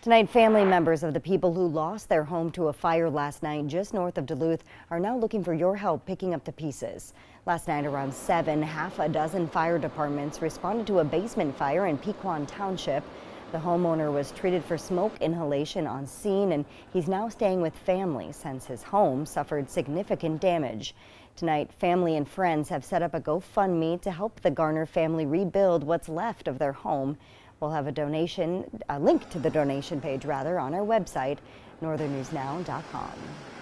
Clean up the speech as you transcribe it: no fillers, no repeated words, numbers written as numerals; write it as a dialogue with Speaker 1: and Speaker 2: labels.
Speaker 1: Tonight, family members of the people who lost their home to a fire last night just north of Duluth are now looking for your help picking up the pieces. Last night around 7, half a dozen fire departments responded to a basement fire in Pequayan Township. The homeowner was treated for smoke inhalation on scene, and he's now staying with family since his home suffered significant damage. Tonight, family and friends have set up a GoFundMe to help the Garner family rebuild what's left of their home. We'll have a link to the donation page on our website, northernnewsnow.com.